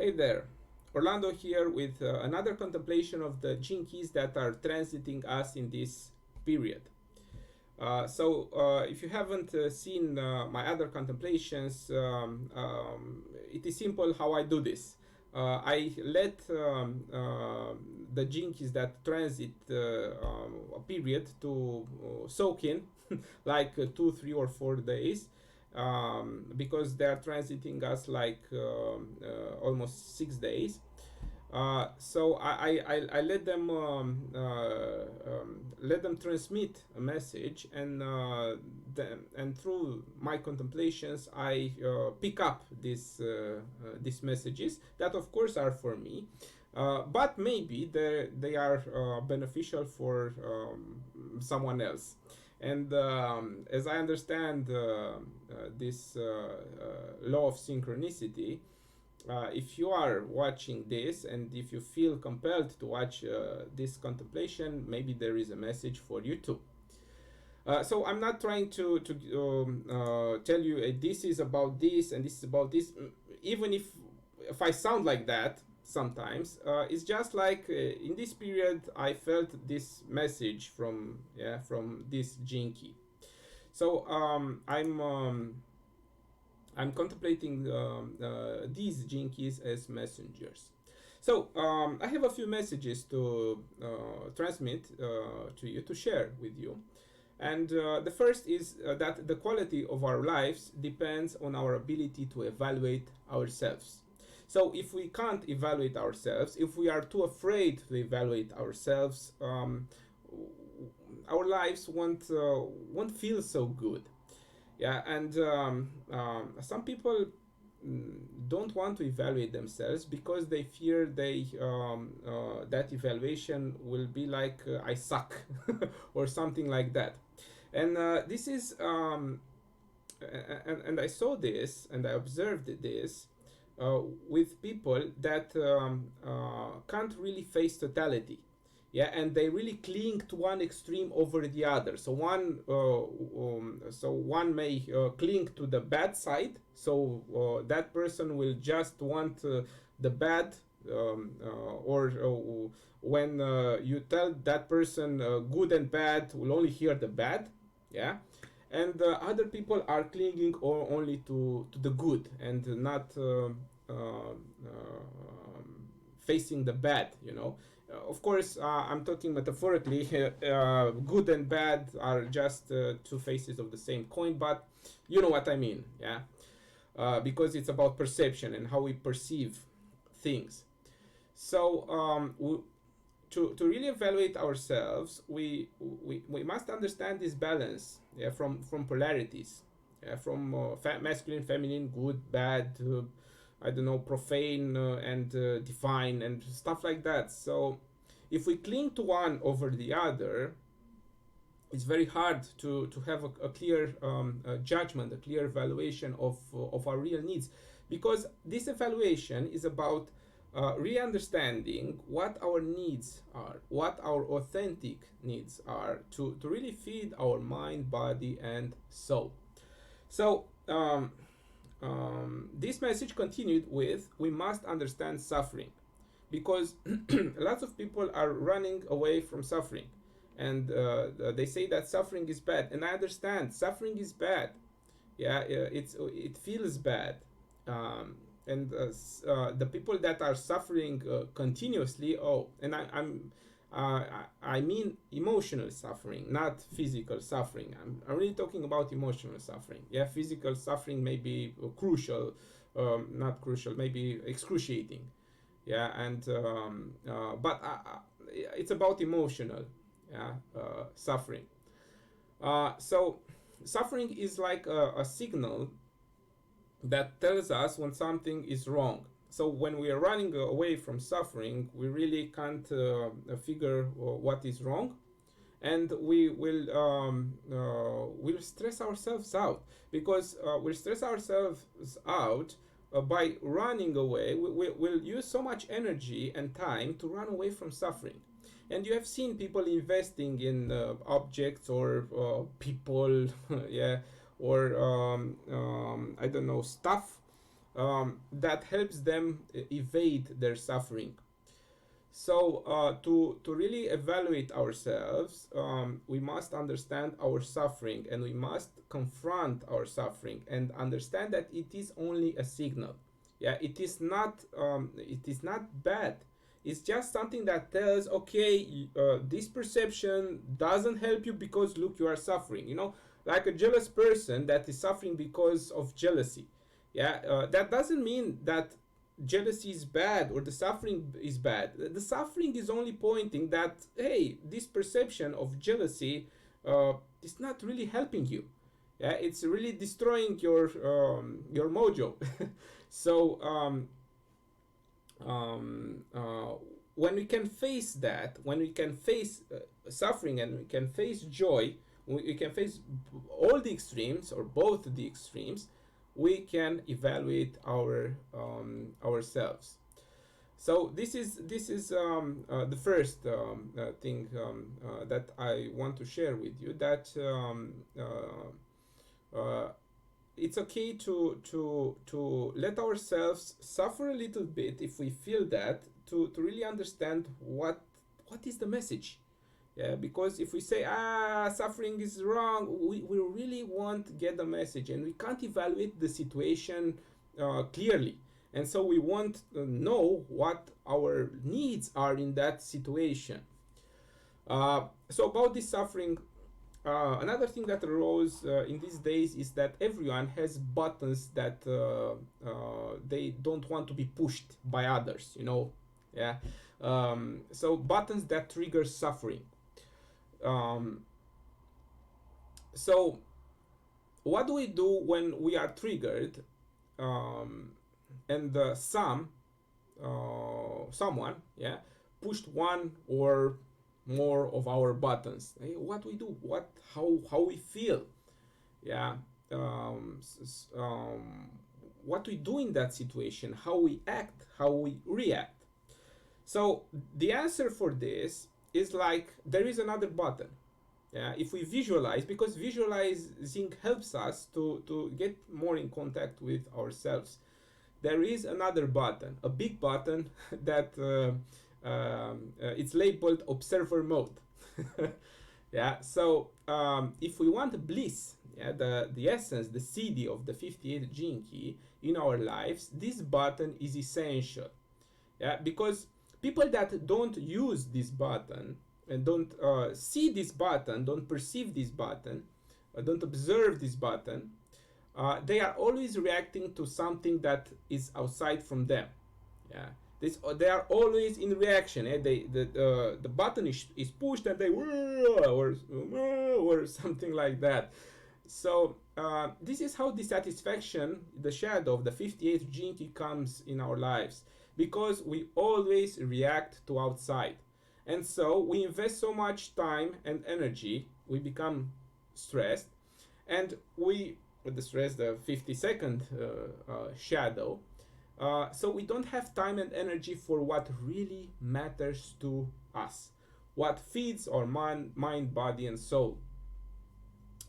Hey there, Orlando here with another contemplation of the gene keys that are transiting us in this period. If you haven't seen my other contemplations, it is simple how I do this. I let the gene keys that transit a period to soak in, like 2, 3, or 4 days, because they are transiting us like almost 6 days. I let them transmit a message, and through my contemplations I pick up these messages that of course are for me, but maybe they are beneficial for someone else. And as I understand this law of synchronicity, if you are watching this and if you feel compelled to watch this contemplation, maybe there is a message for you too. So I'm not trying to tell you this is about this and this is about this, even if I sound like that sometimes. It's just like in this period I felt this message from this gene key. So I'm contemplating these gene keys as messengers. So I have a few messages to transmit to you, to share with you. And the first is that the quality of our lives depends on our ability to evaluate ourselves. So if we can't evaluate ourselves, if we are too afraid to evaluate ourselves, our lives won't feel so good. Yeah, and some people don't want to evaluate themselves because they fear that evaluation will be like I suck or something like that. And this is and I saw this and I observed this with people that can't really face totality. Yeah, and they really cling to one extreme over the other. So one may cling to the bad side. So that person will just want the bad, or when you tell that person good and bad, will only hear the bad. Yeah, and other people are clinging only to the good and not facing the bad. Of course, I'm talking metaphorically. Good and bad are just two faces of the same coin, but you know what I mean, yeah? Because it's about perception and how we perceive things. So, to really evaluate ourselves, we must understand this balance, yeah, from polarities, yeah, from masculine, feminine, good, bad, I don't know, profane and divine and stuff like that. So if we cling to one over the other, it's very hard to have a clear judgment, a clear evaluation of our real needs, because this evaluation is about re-understanding what our needs are, what our authentic needs are, to really feed our mind, body, and soul. So this message continued with, we must understand suffering, because lots of people are running away from suffering, and they say that suffering is bad, and I understand suffering is bad. Yeah, it feels bad, and the people that are suffering continuously. Oh, and I mean emotional suffering, not physical suffering. I'm really talking about emotional suffering. Yeah, physical suffering may be crucial, not crucial, maybe excruciating. Yeah, and but it's about emotional, yeah, suffering. So suffering is like a signal that tells us when something is wrong. So when we are running away from suffering, we really can't figure what is wrong, and we'll stress ourselves out, because we'll stress ourselves out by running away. We'll use so much energy and time to run away from suffering. And you have seen people investing in objects or people, yeah, or I don't know, stuff, that helps them evade their suffering. So, to really evaluate ourselves, we must understand our suffering, and we must confront our suffering and understand that it is only a signal. Yeah, it is not bad. It's just something that tells, okay, this perception doesn't help you because look, you are suffering. Like a jealous person that is suffering because of jealousy. Yeah, that doesn't mean that jealousy is bad or the suffering is bad. The suffering is only pointing that, hey, this perception of jealousy is not really helping you. Yeah, it's really destroying your mojo. So um, uh, when we can face that, when we can face suffering and we can face joy, we can face all the extremes or both the extremes, we can evaluate ourselves. So this is the first thing that I want to share with you, that uh, it's okay to let ourselves suffer a little bit if we feel that, to really understand what is the message. Yeah, because if we say, suffering is wrong, we really won't get the message, and we can't evaluate the situation clearly, and so we won't know what our needs are in that situation. So about this suffering, another thing that arose in these days is that everyone has buttons that they don't want to be pushed by others. Yeah. So buttons that trigger suffering. Um, so what do we do when we are triggered, um, and someone, yeah, pushed one or more of our buttons? What we do, how we feel, yeah, um, what we do in that situation, how we act, how we react. So the answer for this is like there is another button. Yeah, if we visualize, because visualizing helps us to get more in contact with ourselves. There is another button, a big button that it's labeled observer mode. Yeah, so if we want bliss, yeah, the essence, the CD of the 58th gene key in our lives, this button is essential. Yeah, because people that don't use this button and don't see this button, don't perceive this button, don't observe this button, they are always reacting to something that is outside from them. Yeah, they are always in reaction. The button is pushed and they or something like that. So this is how dissatisfaction, the shadow of the 58th gene key, comes in our lives, because we always react to outside, and so we invest so much time and energy, we become stressed, and we, with the stress, the 52nd shadow, so we don't have time and energy for what really matters to us, what feeds our mind, body, and soul.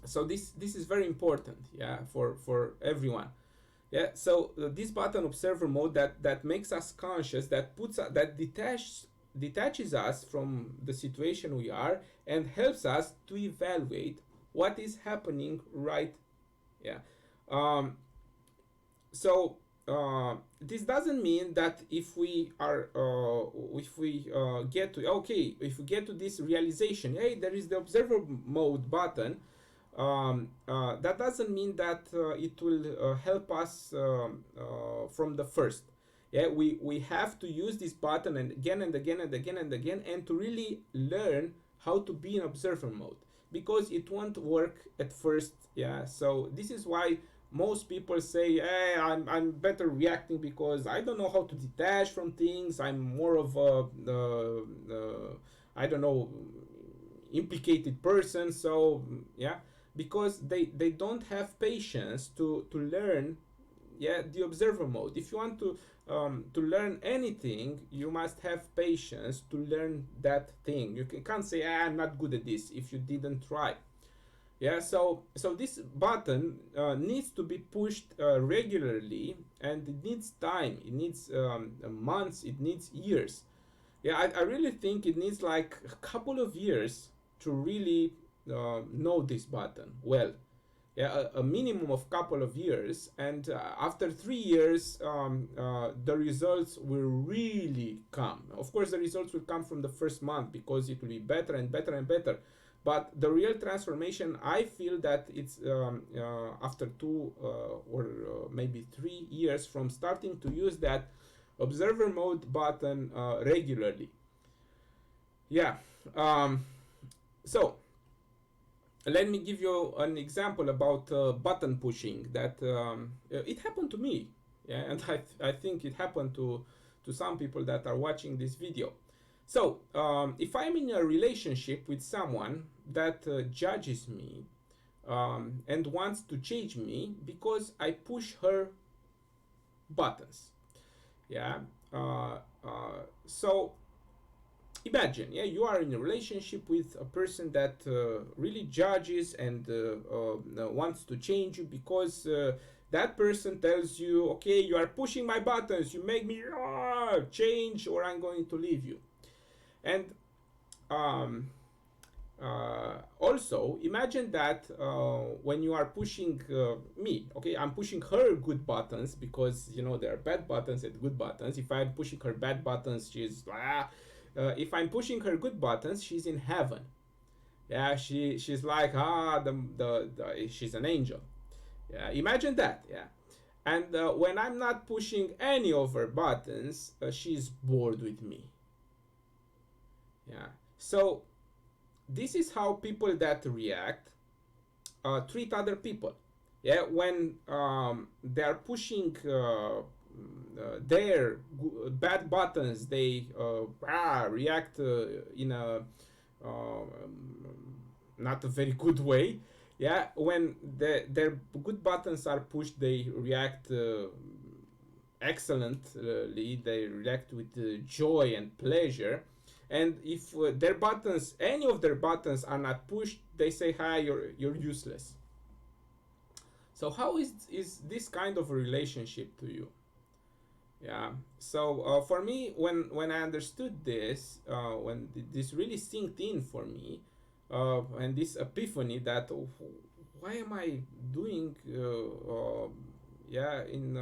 So this is very important, yeah, for everyone. Yeah, so this button observer mode that makes us conscious, that detaches us from the situation we are, and helps us to evaluate what is happening, right? Yeah. um, so this doesn't mean that if we get to this realization, hey, there is the observer mode button, that doesn't mean that it will help us from the first. Yeah, we have to use this button and again and again and again and again, and to really learn how to be in observer mode, because it won't work at first. Yeah, so this is why most people say, hey, I'm better reacting because I don't know how to detach from things. I'm more of a I don't know, implicated person. So yeah, because they don't have patience to learn, yeah, the observer mode. If you want to learn anything, you must have patience to learn that thing. You can't say, I'm not good at this, if you didn't try. Yeah, so this button needs to be pushed regularly, and it needs time. It needs months. It needs years. Yeah, I really think it needs like a couple of years to really know this button well. Yeah, a minimum of couple of years, and after 3 years, the results will really come. Of course, the results will come from the first month because it will be better and better and better. But the real transformation, I feel that it's after 2 or maybe 3 years from starting to use that observer mode button regularly. Yeah. Um, so let me give you an example about button pushing that it happened to me. Yeah, and I think it happened to some people that are watching this video. So if I'm in a relationship with someone that judges me and wants to change me because I push her buttons. Yeah. uh, so imagine, yeah, you are in a relationship with a person that really judges and wants to change you because that person tells you, okay, you are pushing my buttons, you make me change or I'm going to leave you. And um, also imagine that when you are pushing me, okay, I'm pushing her good buttons because you know there are bad buttons and good buttons. If I'm pushing her bad buttons, she's if I'm pushing her good buttons, she's in heaven. Yeah, she's like she's an angel. Yeah, imagine that. Yeah, and when I'm not pushing any of her buttons, she's bored with me. Yeah, so this is how people that react treat other people. Yeah, when they are pushing their bad buttons, they react in a uh, not a very good way. Yeah, when their good buttons are pushed, they react excellently. They react with joy and pleasure. And if their buttons, any of their buttons, are not pushed, they say, "Hi, you're useless." So how is this kind of a relationship to you? Yeah. So for me, when I understood this, when this really synced in for me, and this epiphany that why am I doing, yeah, in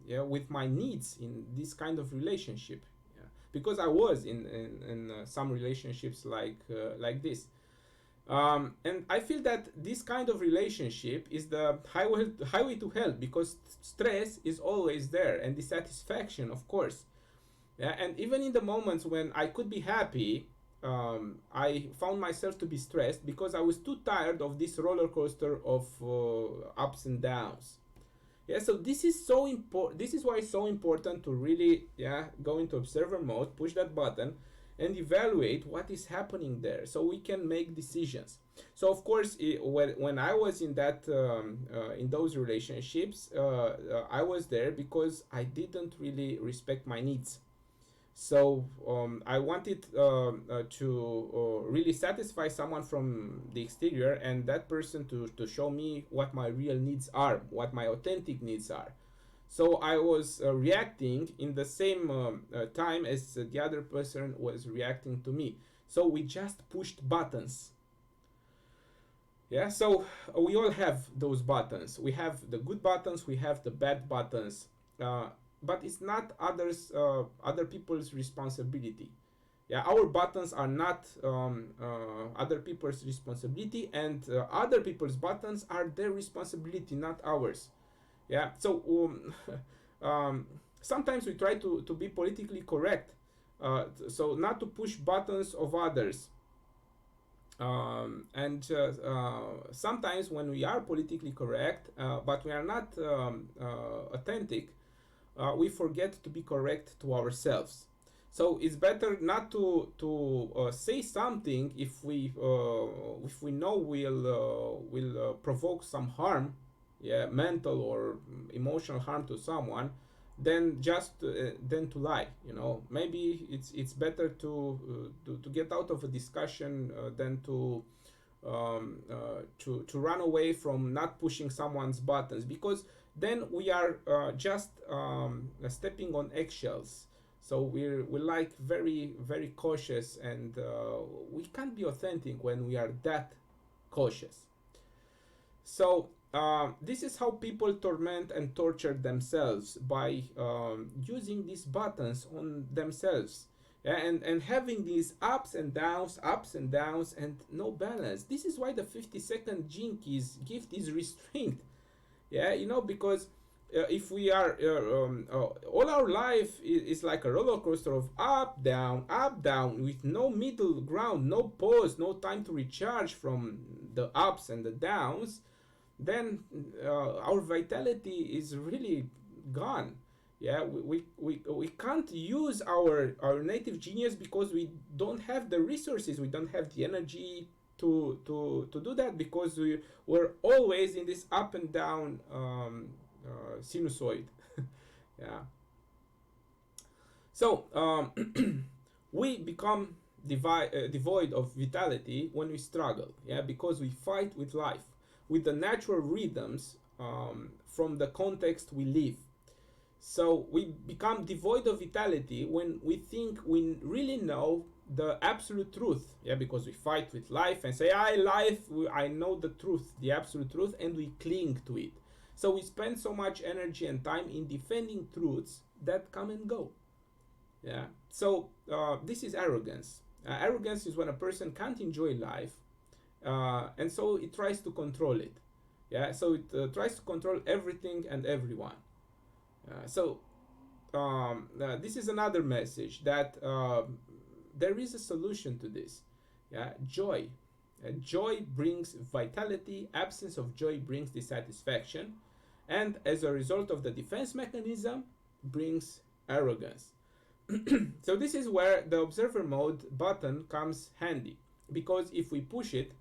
yeah, with my needs in this kind of relationship? Yeah, because I was in some relationships like this. And I feel that this kind of relationship is the highway to hell because stress is always there and dissatisfaction, of course. Yeah, and even in the moments when I could be happy, I found myself to be stressed because I was too tired of this roller coaster of ups and downs. Yeah, so this is so important. This is why it's so important to really, yeah, go into observer mode, push that button, and evaluate what is happening there, so we can make decisions. So of course, when I was in that in those relationships, I was there because I didn't really respect my needs. So I wanted to really satisfy someone from the exterior, and that person to show me what my real needs are, what my authentic needs are. So I was reacting in the same time as the other person was reacting to me. So we just pushed buttons. Yeah, so we all have those buttons. We have the good buttons, we have the bad buttons. But it's not other people's responsibility. Yeah, our buttons are not other people's responsibility, and other people's buttons are their responsibility, not ours. Yeah, so sometimes we try to be politically correct, so not to push buttons of others. And sometimes when we are politically correct, but we are not authentic, we forget to be correct to ourselves. So it's better not to say something if we know will provoke some harm, yeah, mental or emotional harm to someone, than to lie. You know, maybe it's better to get out of a discussion than to to run away from not pushing someone's buttons, because then we are just stepping on eggshells. So we're like very cautious, and we can't be authentic when we are that cautious. So this is how people torment and torture themselves by using these buttons on themselves. Yeah, and having these ups and downs, and no balance. This is why the 50-second gene keys gift is restrained. Yeah, because if we are all our life is like a roller coaster of up down, with no middle ground, no pause, no time to recharge from the ups and the downs, then our vitality is really gone. Yeah, we can't use our native genius because we don't have the resources, we don't have the energy to do that, because we're always in this up and down sinusoid. Yeah. So we become devoid of vitality when we struggle. Yeah, because we fight with life, with the natural rhythms from the context we live. So we become devoid of vitality when we think we really know the absolute truth. Yeah, because we fight with life and say, I know the truth, the absolute truth, and we cling to it. So we spend so much energy and time in defending truths that come and go. Yeah. So this is arrogance. Arrogance is when a person can't enjoy life, and so it tries to control it. Yeah. So it tries to control everything and everyone. This is another message that there is a solution to this. Yeah, joy. Joy brings vitality. Absence of joy brings dissatisfaction, and as a result of the defense mechanism, brings arrogance. So this is where the observer mode button comes handy, because if we push it,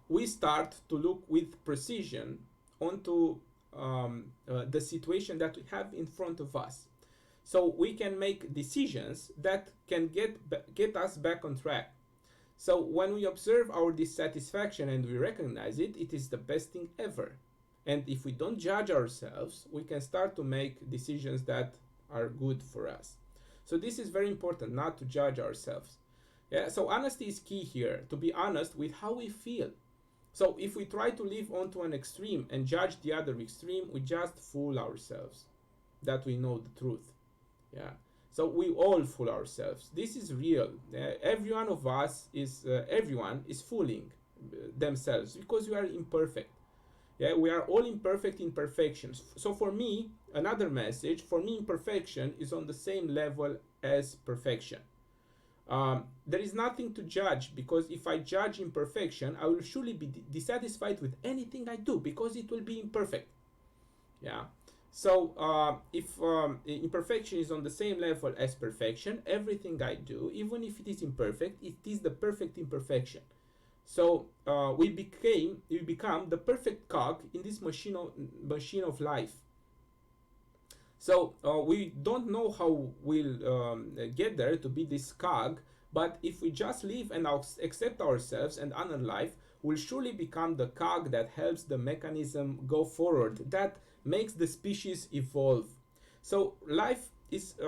we start to look with precision onto the situation that we have in front of us. So we can make decisions that can get us back on track. So when we observe our dissatisfaction and we recognize it, it is the best thing ever. And if we don't judge ourselves, we can start to make decisions that are good for us. So this is very important, not to judge ourselves. Yeah, so honesty is key here, to be honest with how we feel. So if we try to live onto an extreme and judge the other extreme, we just fool ourselves that we know the truth. Yeah. So we all fool ourselves. This is real. Every one of us everyone is fooling themselves, because we are imperfect. Yeah, we are all imperfect imperfections. So for me, another message, for me, imperfection is on the same level as perfection. There is nothing to judge, because if I judge imperfection, I will surely be dissatisfied with anything I do, because it will be imperfect. Yeah. So if imperfection is on the same level as perfection, everything I do, even if it is imperfect, it is the perfect imperfection. So we become the perfect cog in this machine of life. So we don't know how we'll get there to be this cog, but if we just live and accept ourselves and honor life, we'll surely become the cog that helps the mechanism go forward, that makes the species evolve. So life is, we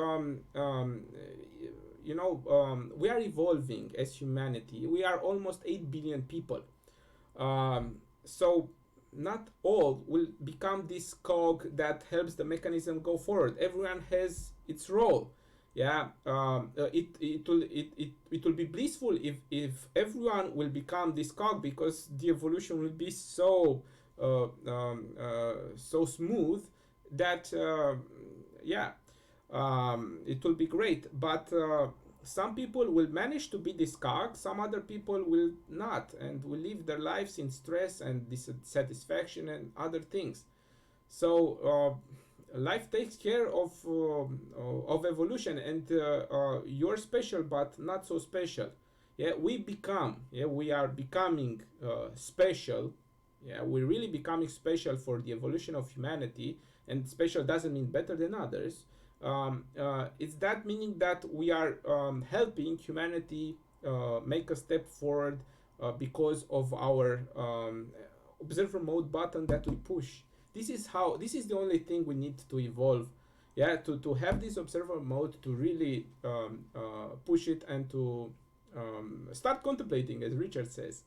are evolving as humanity. We are almost 8 billion people. So not all will become this cog that helps the mechanism go forward. Everyone has its role. Yeah, it will be blissful if everyone will become this cog, because the evolution will be so so smooth that it will be great. But some people will manage to be this cog, some other people will not, and will live their lives in stress and dissatisfaction and other things. So life takes care of evolution, and you're special but not so special. Yeah, we are becoming special. Yeah, we're really becoming special for the evolution of humanity, and special doesn't mean better than others. It's that meaning that we are helping humanity make a step forward because of our observer mode button that we push. This is the only thing we need to evolve, yeah, to have this observer mode, to really push it and to start contemplating, as Richard says.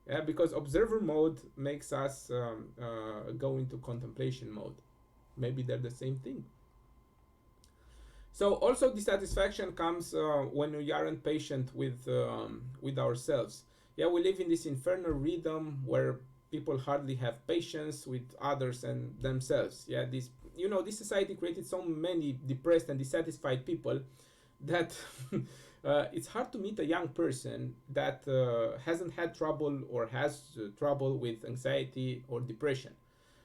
Yeah, because observer mode makes us go into contemplation mode. Maybe they're the same thing. So also dissatisfaction comes when we aren't patient with ourselves. Yeah, we live in this infernal rhythm where people hardly have patience with others and themselves. Yeah, this society created so many depressed and dissatisfied people that it's hard to meet a young person that hasn't had trouble or has trouble with anxiety or depression.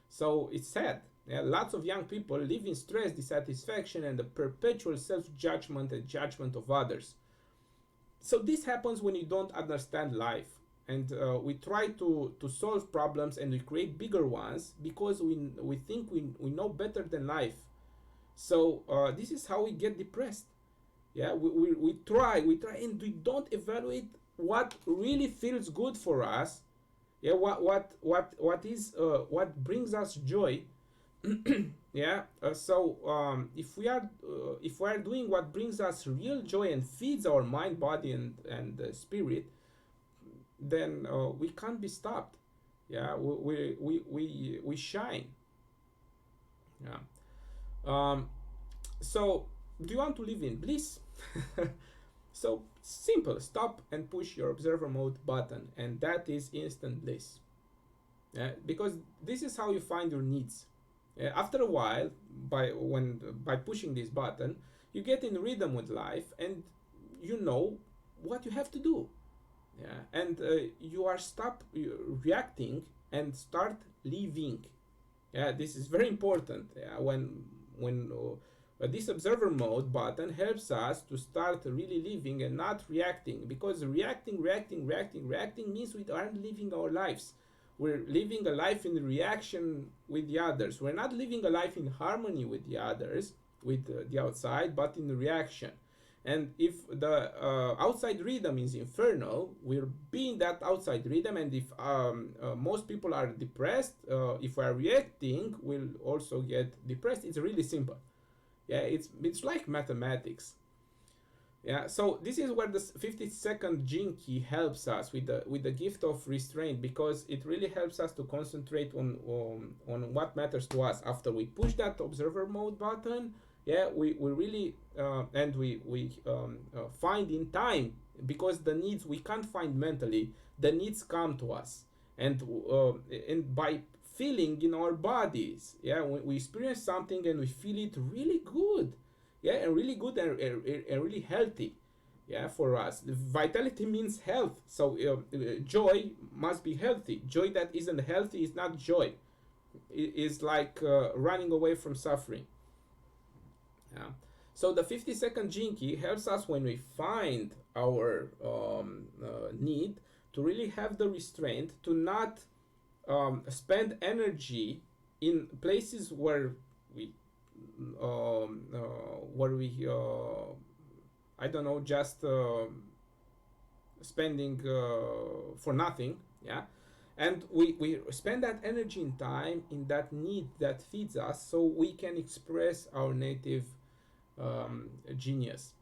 So it's sad. Yeah, lots of young people live in stress, dissatisfaction, and the perpetual self-judgment and judgment of others. So this happens when you don't understand life, and we try to solve problems and we create bigger ones because we think we know better than life. So this is how we get depressed. Yeah, we try and we don't evaluate what really feels good for us. Yeah, what brings us joy. Yeah, if we are doing what brings us real joy and feeds our mind, body, and spirit, then we can't be stopped. Yeah, we shine. Yeah. So do you want to live in bliss? So simple, stop and push your observer mode button, and that is instant bliss. Yeah, because this is how you find your needs. After a while, by pushing this button, you get in rhythm with life, and you know what you have to do. Yeah, and you are stop reacting and start living. Yeah, this is very important. Yeah, when this observer mode button helps us to start really living and not reacting, because reacting means we aren't living our lives. We're living a life in reaction with the others. We're not living a life in harmony with the others, with the outside, but in reaction. And if the outside rhythm is infernal, we'll be in that outside rhythm. And if most people are depressed, if we are reacting, we'll also get depressed. It's really simple. Yeah, it's like mathematics. Yeah, so this is where the 50-second gene key helps us with the gift of restraint, because it really helps us to concentrate on what matters to us. After we push that observer mode button, yeah, we really and we find in time, because the needs we can't find mentally, the needs come to us, and by feeling in our bodies, yeah, we experience something and we feel it really good, yeah, and really good and really healthy, yeah, for us. Vitality means health, so joy must be healthy. Joy that isn't healthy is not joy. It is like running away from suffering. Yeah. So the 50-second gene key helps us when we find our need to really have the restraint to not spend energy in places we where we I don't know, just spending for nothing. Yeah, and we spend that energy and time in that need that feeds us, so we can express our native genius.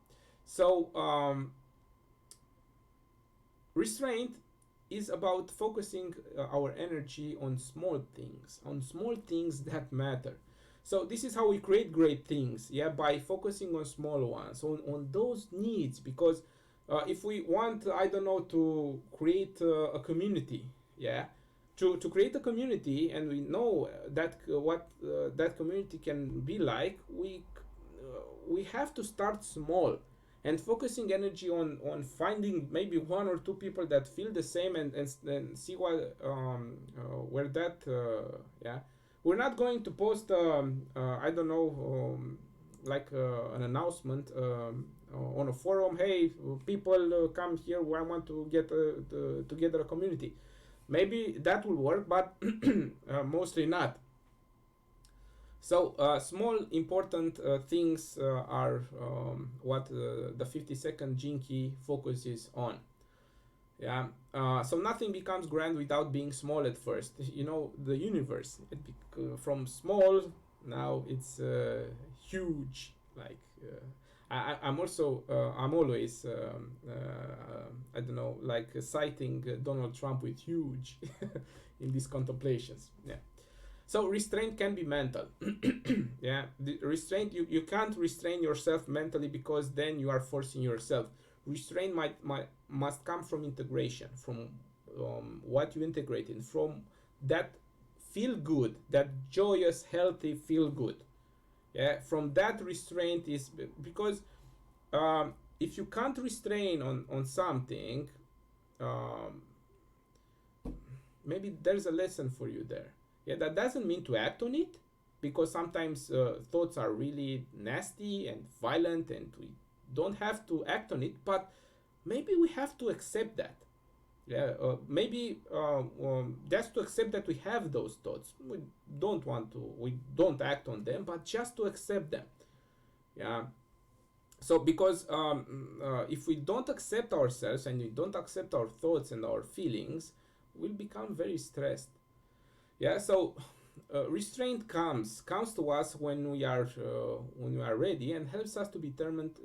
So restraint is about focusing our energy on small things that matter. So this is how we create great things, yeah, by focusing on small ones, on those needs. Because if we want, I don't know, to create a community, yeah, to create a community, and we know that what that community can be like, we have to start small and focusing energy on finding maybe one or two people that feel the same, and see what where that yeah, we're not going to post I don't know, like an announcement on a forum, hey people, come here, I want to get together a community. Maybe that will work, but mostly not. So small important things are what the 50-second gene key focuses on. Yeah. So nothing becomes grand without being small at first. You know, the universe, from small, now it's huge. Like, I'm also, I'm always, I don't know, like citing Donald Trump with huge in these contemplations. Yeah. So restraint can be mental. Yeah, the restraint, you can't restrain yourself mentally, because then you are forcing yourself. Restraint might must come from integration, from what you integrate in, from that feel good, that joyous, healthy feel good. Yeah, from that restraint is, because if you can't restrain on something, um, maybe there's a lesson for you there. Yeah, that doesn't mean to act on it, because sometimes thoughts are really nasty and violent, and we don't have to act on it, but maybe we have to accept that. Yeah, maybe just to accept that we have those thoughts. We don't act on them, but just to accept them. Yeah. So because if we don't accept ourselves and we don't accept our thoughts and our feelings, we'll become very stressed. Yeah. So restraint comes to us when we are ready, and helps us to be determined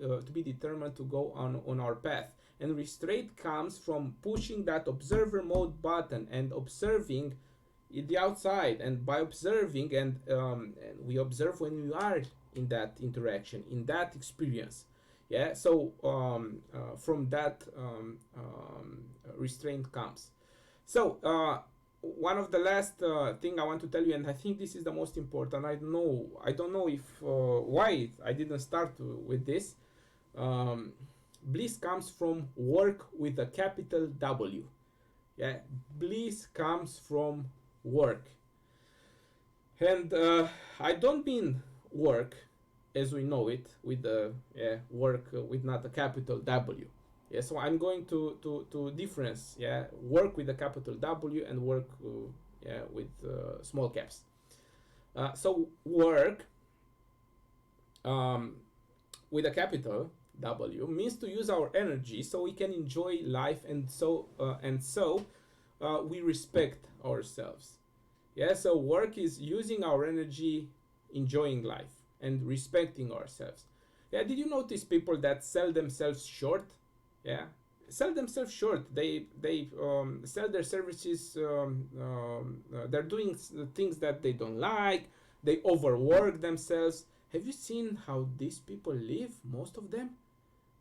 to go on our path. And restraint comes from pushing that observer mode button and observing the outside. And by observing, and we observe when we are in that interaction, in that experience. Yeah. So from that restraint comes. So one of the last thing I want to tell you, and I think this is the most important. I don't know if why I didn't start with this. Um, Bliss comes from work with a capital W. Yeah, bliss comes from work, and I don't mean work as we know it, with the work with not a capital W. Yeah, so I'm going to difference, yeah, work with a capital W and work yeah, with small caps. So work um, with a capital W means to use our energy so we can enjoy life, and so we respect ourselves. Yeah, so work is using our energy, enjoying life, and respecting ourselves. Yeah, did you notice people that sell themselves short? Yeah, sell themselves short. They sell their services. They're doing things that they don't like. They overwork themselves. Have you seen how these people live? Most of them.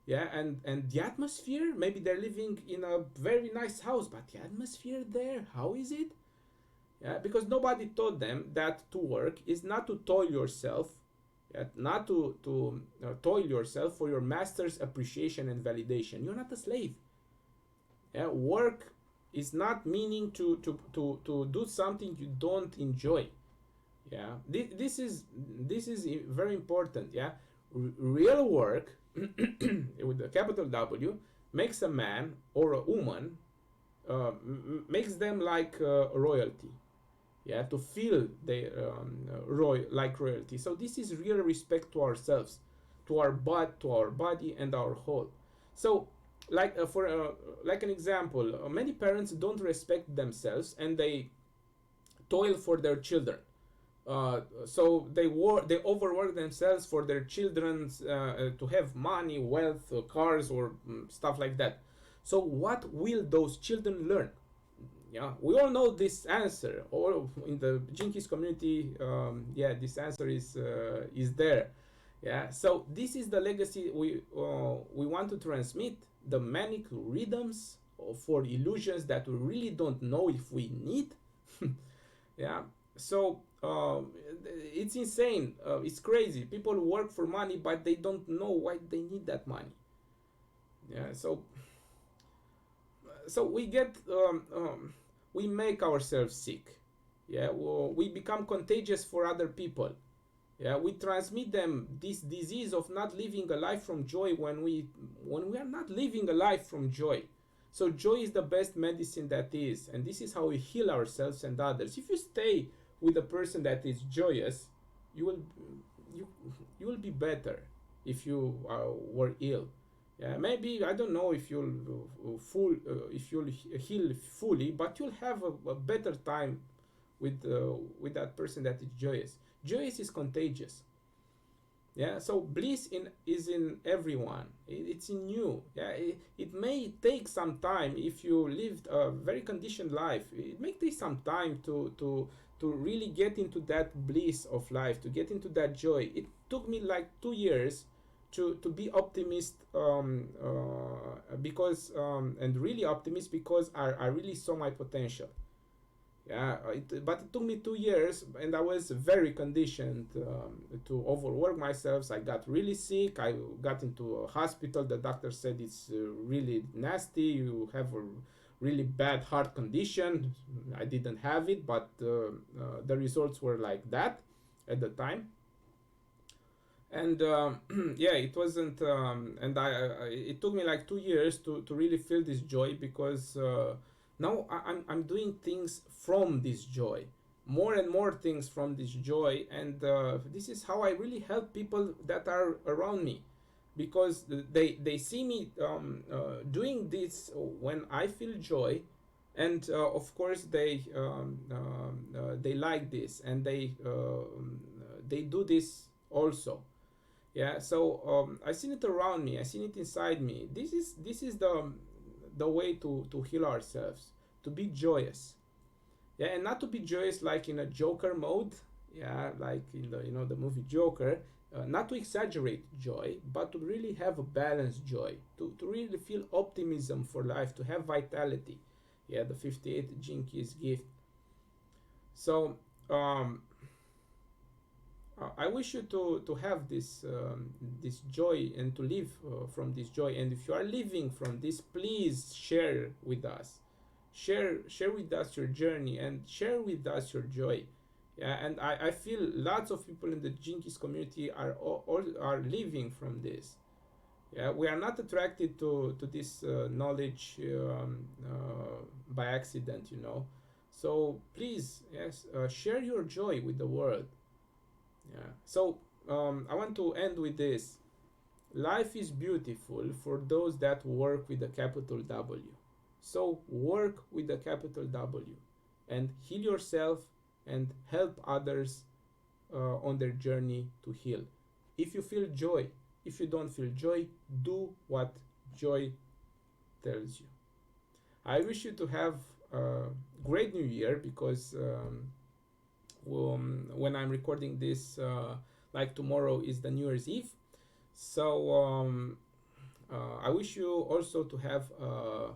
Yeah, and the atmosphere. Maybe they're living in a very nice house, but the atmosphere there, how is it? Yeah, because nobody taught them that to work is not to toil yourself, yeah, not to toil yourself for your master's appreciation and validation. You're not a slave. Yeah, work is not meaning to do something you don't enjoy. Yeah, this is very important. Yeah, real work with a capital W makes a man or a woman, makes them like royalty. Yeah, to feel they like royalty. So this is real respect to ourselves, to our body and our whole. So like for like an example, many parents don't respect themselves, and they toil for their children. So they overwork themselves for their children, to have money, wealth, cars, or stuff like that. So what will those children learn? Yeah, we all know this answer. All in the Jinkies community, yeah, this answer is there. Yeah, so this is the legacy we want to transmit: the manic rhythms for illusions that we really don't know if we need. Yeah, so it's insane. It's crazy. People work for money, but they don't know why they need that money. Yeah, so we make ourselves sick. Yeah, well, we become contagious for other people. Yeah, we transmit them this disease of not living a life from joy when we are not living a life from joy. So joy is the best medicine that is, and this is how we heal ourselves and others. If you stay with a person that is joyous, you will you you will be better if you were ill. Yeah, maybe I don't know if you'll if you'll heal fully, but you'll have a better time with that person that is joyous. Joyous is contagious. Yeah, so bliss in is in everyone. It's in you. Yeah, it may take some time if you lived a very conditioned life. It may take some time to really get into that bliss of life, to get into that joy. It took me like 2 years to be optimist, because and really optimist because I really saw my potential. Yeah, but it took me 2 years, and I was very conditioned to overwork myself. So I got really sick. I got into a hospital. The doctor said it's really nasty. You have a really bad heart condition. I didn't have it, but the results were like that at the time. And yeah, it wasn't. And it took me like 2 years to really feel this joy, because now I'm doing things from this joy, more and more things from this joy, and this is how I really help people that are around me, because they see me doing this when I feel joy, and of course they like this, and they do this also. Yeah, so I seen it around me, I seen it inside me. This is the way to heal ourselves, to be joyous. Yeah, and not to be joyous like in a Joker mode. Yeah, like in the the movie Joker. Not to exaggerate joy, but to really have a balanced joy, to really feel optimism for life, to have vitality. Yeah, the 58 Gene Keys gift. So I wish you to have this joy, and to live from this joy. And if you are living from this, please share with us. Share with us your journey, and share with us your joy. Yeah, and I feel lots of people in the Jinkies community are all are living from this. Yeah, we are not attracted to this knowledge by accident, you know. So please, yes, share your joy with the world. Yeah. So I want to end with this. Life is beautiful for those that work with a capital W. So work with a capital W, and heal yourself, and help others on their journey to heal. If you feel joy, if you don't feel joy, do what joy tells you. I wish you to have a great new year, because when I'm recording this, like tomorrow is the New Year's Eve. So I wish you also to have a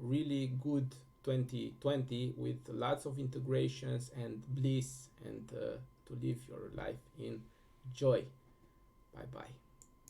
really good 2020 with lots of integrations and bliss, and to live your life in joy. Bye bye.